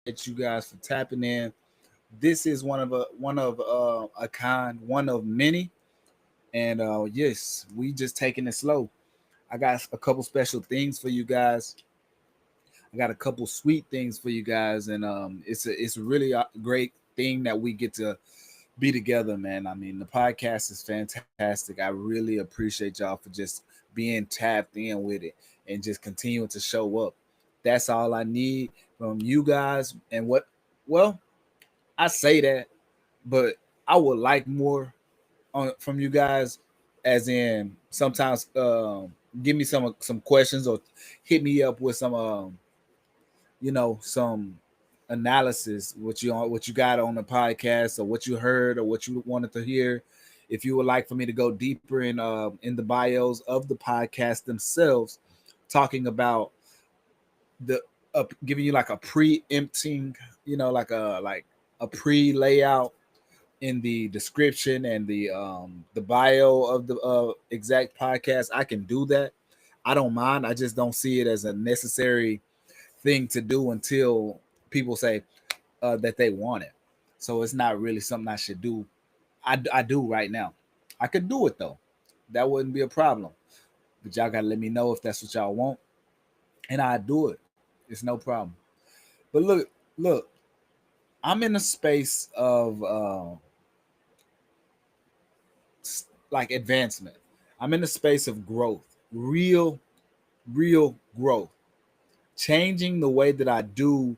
you guys for tapping in. This is one of a kind, one of many. And yes, we just taking it slow. I got a couple special things for you guys. I got a couple sweet things for you guys, and it's really a great thing that we get to be together, man. I mean, the podcast is fantastic. I really appreciate y'all for just being tapped in with it and just continuing to show up. That's all I need from you guys. And well, I say that, but I would like more from you guys, as in sometimes give me some questions or hit me up with some some analysis, what you got on the podcast, or what you heard, or what you wanted to hear. If you would like for me to go deeper in the bios of the podcast themselves, talking about the giving you like a preempting, like a pre layout in the description and the bio of the exact podcast, I can do that. I don't mind. I just don't see it as a necessary thing to do until people say that they want it. So it's not really something I should do. I do right now. I could do it though. That wouldn't be a problem. But y'all gotta let me know if that's what y'all want, and I do it. It's no problem. But look. I'm in a space of like advancement. I'm in a space of growth, real growth, changing the way that I do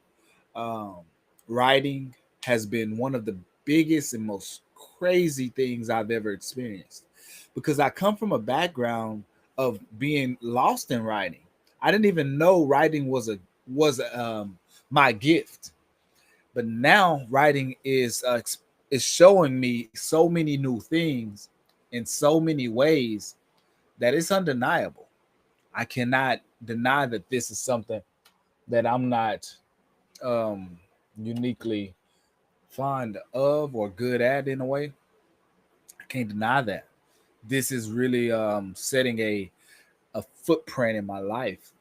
um, writing has been one of the biggest and most crazy things I've ever experienced, because I come from a background of being lost in writing. I didn't even know writing was my gift, but now writing is showing me so many new things in so many ways that it's undeniable. I cannot deny that this is something that I'm not um, uniquely fond of or good at in a way. I can't deny that. This is really setting a footprint in my life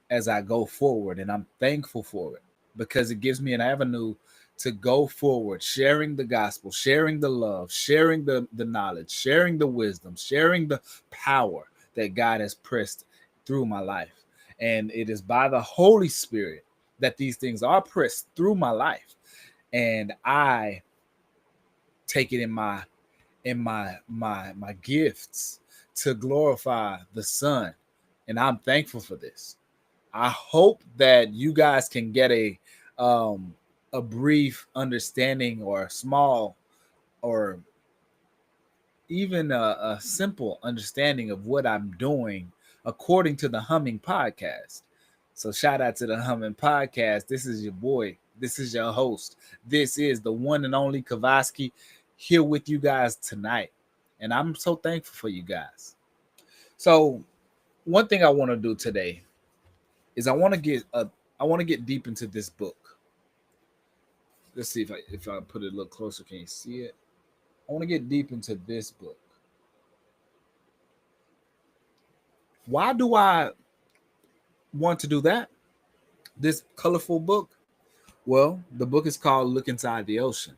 as I go forward, and I'm thankful for it because it gives me an avenue to go forward, sharing the gospel, sharing the love, sharing the knowledge, sharing the wisdom, sharing the power that God has pressed through my life. And it is by the Holy Spirit that these things are pressed through my life. And I take it in my gifts to glorify the Son. And I'm thankful for this. I hope that you guys can get um a brief understanding, or a small, or even a simple understanding of what I'm doing according to the Humming Podcast. So shout out to the Humming Podcast. This is your boy. This is your host. This is the one and only Kavaski, here with you guys tonight. And I'm so thankful for you guys. So one thing I want to do today is I want to get deep into this book. Let's see if I put it a little closer. Can you see it? I want to get deep into this book. Why do I want to do that? This colorful book? Well, the book is called Look Inside the Ocean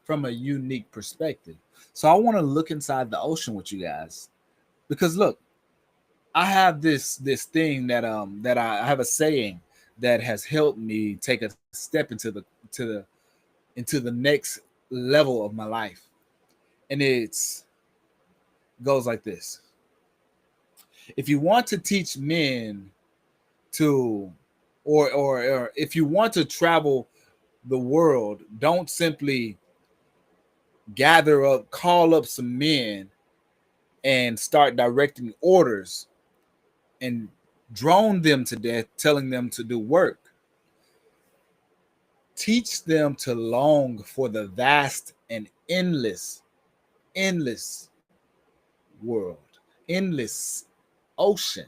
from a unique perspective. So I want to look inside the ocean with you guys, because look, I have this thing that I have a saying that has helped me take a step into the next level of my life. And goes like this. If you want to teach men to or if you want to travel the world, don't simply call up some men and start directing orders and drone them to death, telling them to do work. Teach them to long for the vast and endless world, endless ocean.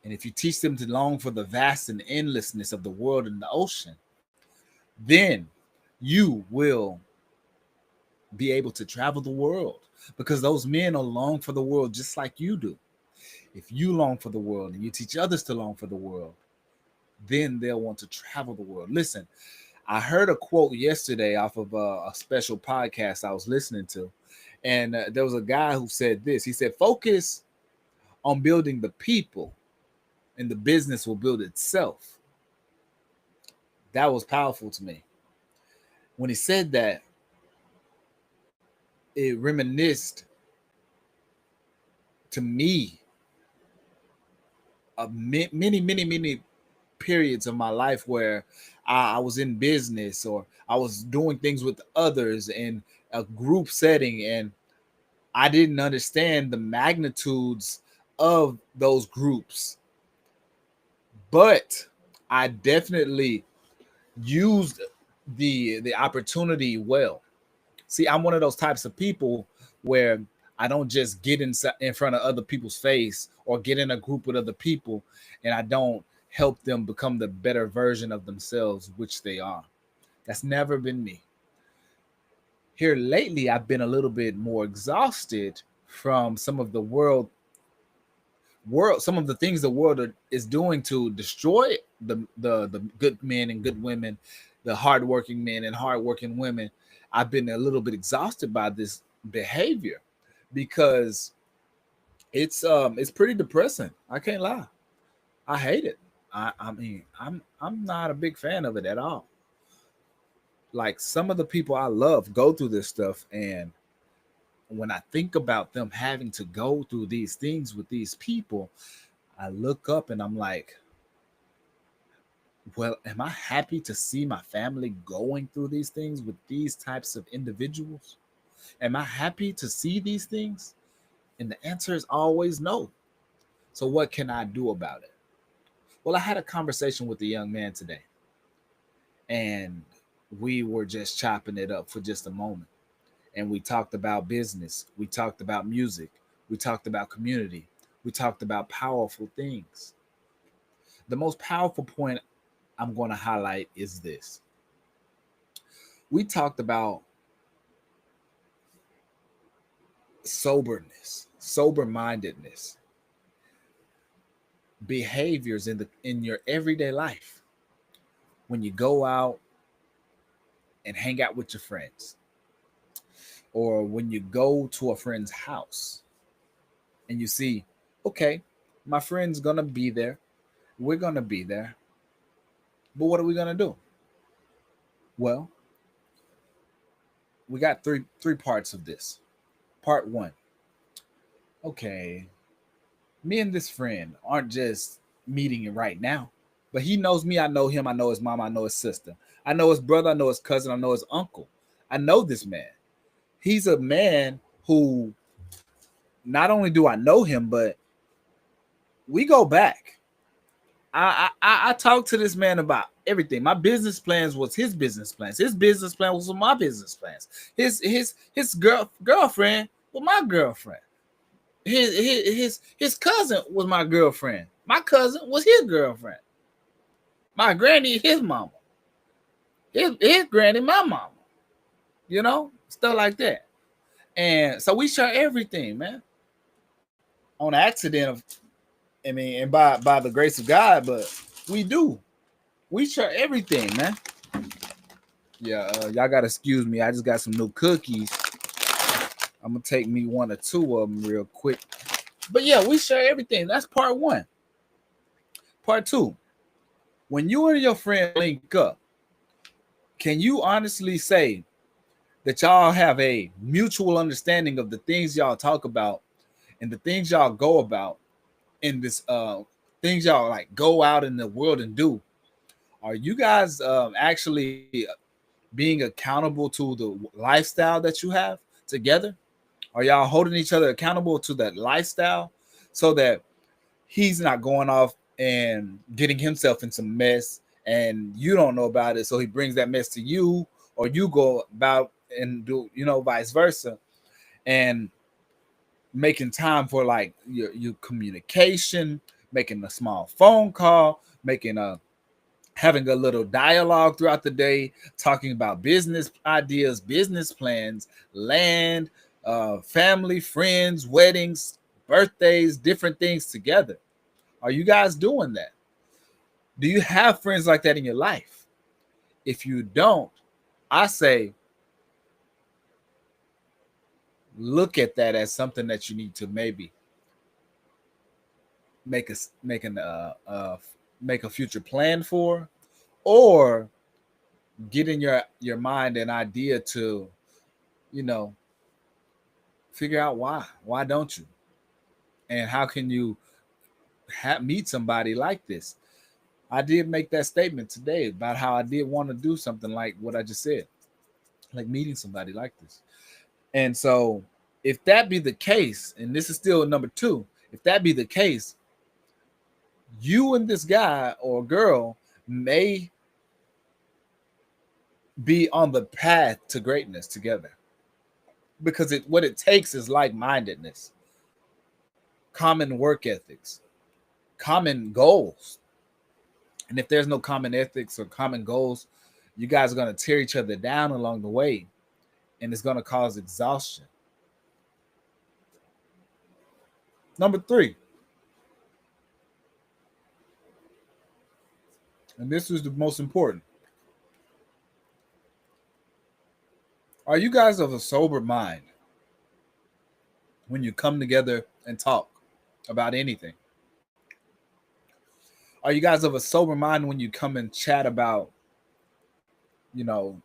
And if you teach them to long for the vast and endlessness of the world and the ocean, then you will be able to travel the world, because those men are long for the world just like you do. If you long for the world and you teach others to long for the world, then they'll want to travel the world. Listen, I heard a quote yesterday off of a special podcast I was listening to, and there was a guy who said this. He said, "Focus on building the people, and the business will build itself." That was powerful to me. When he said that, it reminisced to me of many periods of my life where I was in business or I was doing things with others in a group setting, and I didn't understand the magnitudes of those groups, but I definitely used the opportunity well. See, I'm one of those types of people where I don't just get in front of other people's face or get in a group with other people and I don't help them become the better version of themselves, which they are. That's never been me. Here lately, I've been a little bit more exhausted from some of the some of the things the world is doing to destroy the good men and good women, the hardworking men and hardworking women. I've been a little bit exhausted by this behavior because it's pretty depressing. I can't lie. I hate it. I mean, I'm not a big fan of it at all. Like some of the people I love go through this stuff, and when I think about them having to go through these things with these people, I look up and I'm like, well, am I happy to see my family going through these things with these types of individuals? Am I happy to see these things? And the answer is always no. So, what can I do about it? Well, I had a conversation with a young man today, and we were just chopping it up for just a moment. And we talked about business, we talked about music, we talked about community, we talked about powerful things. The most powerful point I'm going to highlight is this: we talked about soberness, sober mindedness, behaviors in your everyday life when you go out and hang out with your friends, or when you go to a friend's house and you see, okay, my friend's gonna be there, we're gonna be there, but what are we gonna do? Well, we got three parts of this. Part one, okay, me and this friend aren't just meeting right now, but he knows me, I know him, I know his mom, I know his sister, I know his brother, I know his cousin, I know his uncle. I know this man. He's a man who, not only do I know him, but we go back. I talked to this man about everything. My business plans was his business plans. His business plan was my business plans. His girlfriend was my girlfriend. His cousin was my girlfriend. My cousin was his girlfriend. My granny, his mama. His granny, my mama. You know, stuff like that. And so we share everything, man. On accident of, I mean, and by the grace of God, but we do. We share everything, man. Yeah, y'all gotta excuse me. I just got some new cookies. I'm gonna take me one or two of them real quick. But yeah, we share everything. That's part one. Part two, when you and your friend link up, can you honestly say that y'all have a mutual understanding of the things y'all talk about and the things y'all go about in this things y'all like go out in the world and do? Are you guys actually being accountable to the lifestyle that you have together? Are y'all holding each other accountable to that lifestyle so that he's not going off and getting himself in some mess and you don't know about it, so he brings that mess to you, or you go about and do, vice versa, and making time for like your communication, making a small phone call, making a having a little dialogue throughout the day, talking about business ideas, business plans, land, family, friends, weddings, birthdays, different things together. Are you guys doing that? Do you have friends like that in your life? If you don't, I say look at that as something that you need to maybe make a make a future plan for, or get in your mind an idea to, you know, figure out why don't you, and how can you meet somebody like this. I did make that statement today about how I did want to do something like what I just said, like meeting somebody like this. And so, if that be the case, and this is still number two, if that be the case, you and this guy or girl may be on the path to greatness together, because what it takes is like-mindedness, common work ethics, common goals. And if there's no common ethics or common goals, you guys are going to tear each other down along the way, and it's going to cause exhaustion. Number three, and this is the most important. Are you guys of a sober mind when you come together and talk about anything? Are you guys of a sober mind when you come and chat about, you know,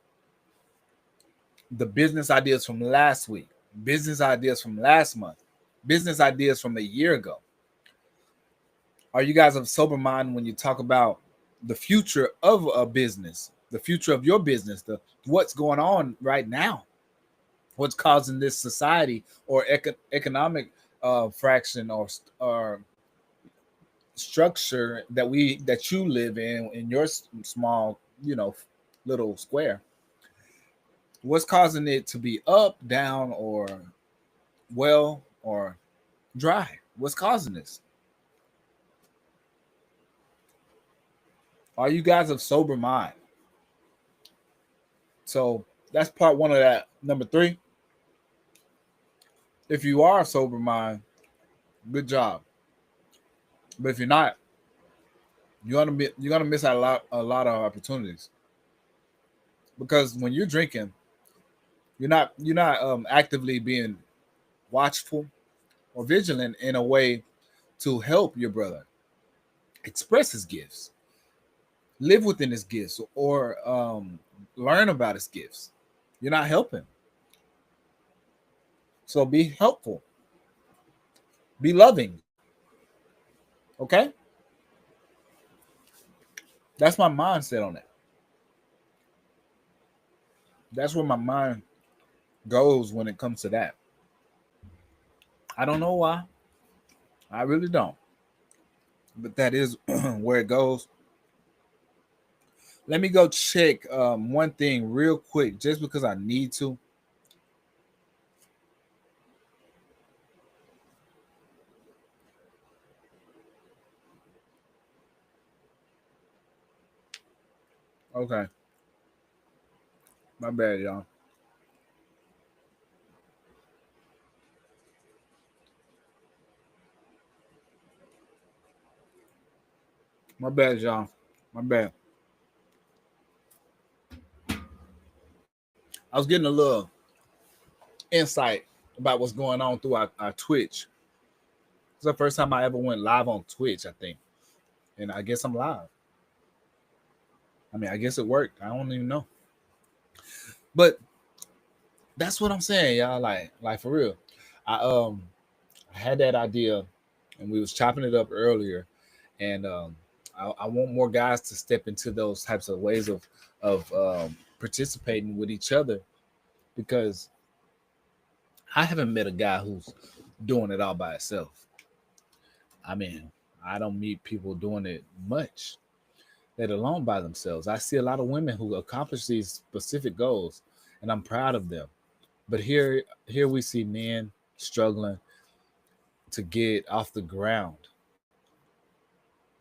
the business ideas from last week, business ideas from last month, business ideas from a year ago? Are you guys of sober mind when you talk about the future of a business, the future of your business, the what's going on right now, what's causing this society or economic fraction or structure that you live in your small, little square? What's causing it to be up, down, or well, or dry? What's causing this? Are you guys of sober mind? So that's part one of that. Number three, if you are of sober mind, good job. But if you're not, you're gonna miss out a lot of opportunities, because when you're drinking, you're not actively being watchful or vigilant in a way to help your brother express his gifts, live within his gifts, or learn about his gifts. You're not helping. So be helpful, be loving. Okay, that's my mindset on it. That's where my mind goes when it comes to that. I don't know why. I really don't. But that is where it goes. Let me go check one thing real quick, just because I need to. Okay, my bad, y'all. My bad, y'all. My bad. I was getting a little insight about what's going on through our Twitch. It's the first time I ever went live on Twitch, I think. And I guess I'm live. I mean, I guess it worked. I don't even know. But that's what I'm saying, y'all. Like for real. I had that idea, and we was chopping it up earlier, and I want more guys to step into those types of ways of participating with each other, because I haven't met a guy who's doing it all by himself. I mean, I don't meet people doing it much, let alone by themselves. I see a lot of women who accomplish these specific goals, and I'm proud of them. But here we see men struggling to get off the ground.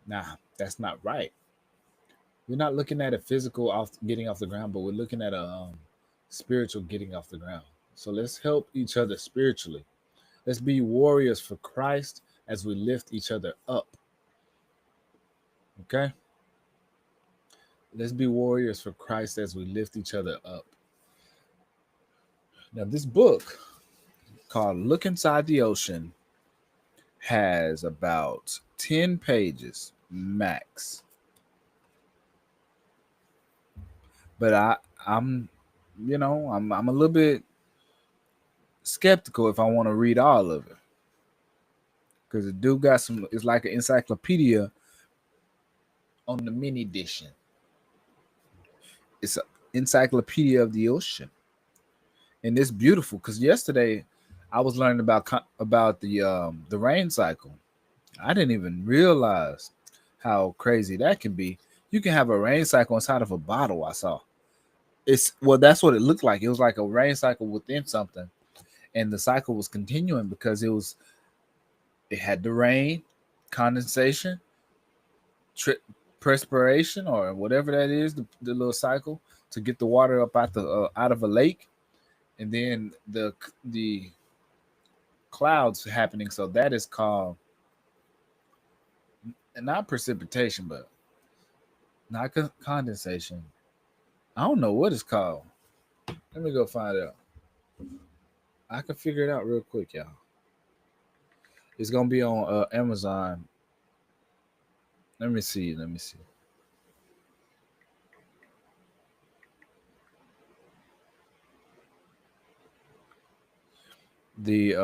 Nah, that's not right. We're not looking at a physical off getting off the ground, but we're looking at a spiritual getting off the ground. So let's help each other spiritually. Let's be warriors for Christ as we lift each other up. Okay. Let's be warriors for Christ as we lift each other up. Now, this book called Look Inside the Ocean has about 10 pages max. But I'm I'm a little bit skeptical if I want to read all of it. Because the dude got some, it's like an encyclopedia on the mini edition. It's an encyclopedia of the ocean. And it's beautiful because yesterday I was learning about the rain cycle. I didn't even realize how crazy that can be. You can have a rain cycle inside of a bottle. I saw it's well, that's what it looked like. It was like a rain cycle within something, and the cycle was continuing because it had the rain, condensation, tri- perspiration, or whatever that is, the little cycle to get the water up out of a lake, and then the clouds happening. So that is called not precipitation, but not condensation. I don't know what it's called. Let me go find out. I can figure it out real quick, y'all. It's gonna be on Amazon. Let me see. Let me see. The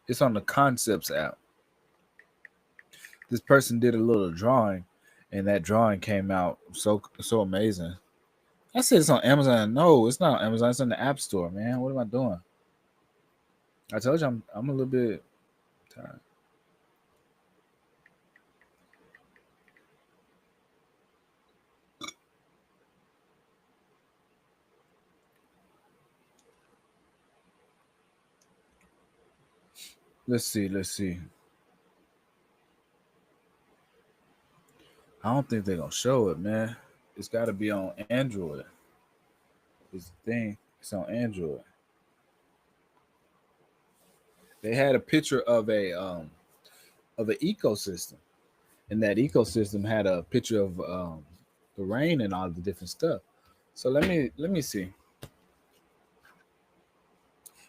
It's on the Concepts app. This person did a little drawing, and that drawing came out so amazing. I said it's on Amazon. No, it's not on Amazon. It's in the App Store, man. What am I doing? I told you I'm a little bit tired. Let's see. Let's see. I don't think they're gonna show it, man. It's got to be on Android. This thing. It's on Android. They had a picture of an ecosystem, and that ecosystem had a picture of the rain and all the different stuff. So let me see.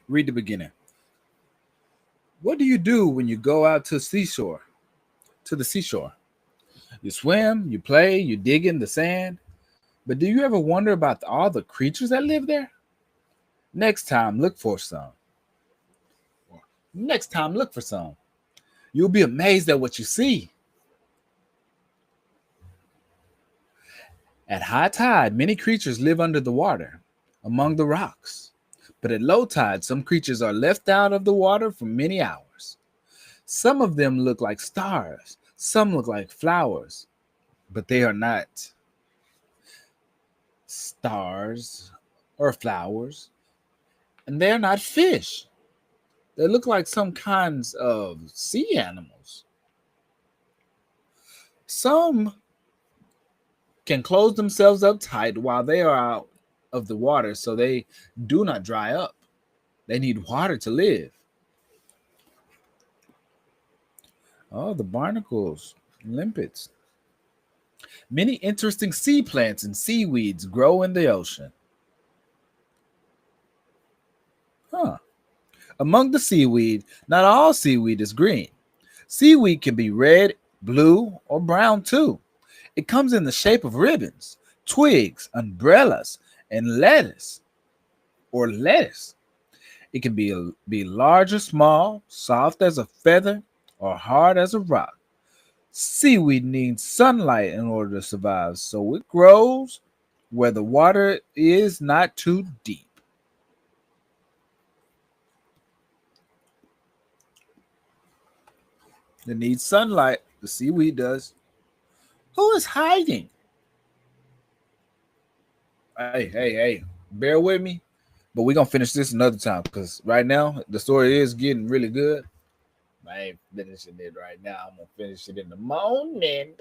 Read the beginning. What do you do when you go out to seashore? To the seashore. You swim, you play, you dig in the sand. But do you ever wonder about all the creatures that live there? Next time, look for some. Next time, look for some. You'll be amazed at what you see. At high tide, many creatures live under the water, among the rocks. But at low tide, some creatures are left out of the water for many hours. Some of them look like stars, some look like flowers, but they are not stars or flowers, and they're not fish. They look like some kinds of sea animals. Some can close themselves up tight while they are out of the water so they do not dry up. They need water to live. Oh, the barnacles, limpets. Many interesting sea plants and seaweeds grow in the ocean. Huh. Among the seaweed, not all seaweed is green. Seaweed can be red, blue, or brown too. It comes in the shape of ribbons, twigs, umbrellas, and lettuce. It can be large or small, soft as a feather, or hard as a rock. Seaweed needs sunlight in order to survive, so it grows where the water is not too deep. It needs sunlight. The seaweed does. Who is hiding? Hey. Bear with me. But we're going to finish this another time because right now the story is getting really good. I ain't finishing it right now. I'm going to finish it in the morning.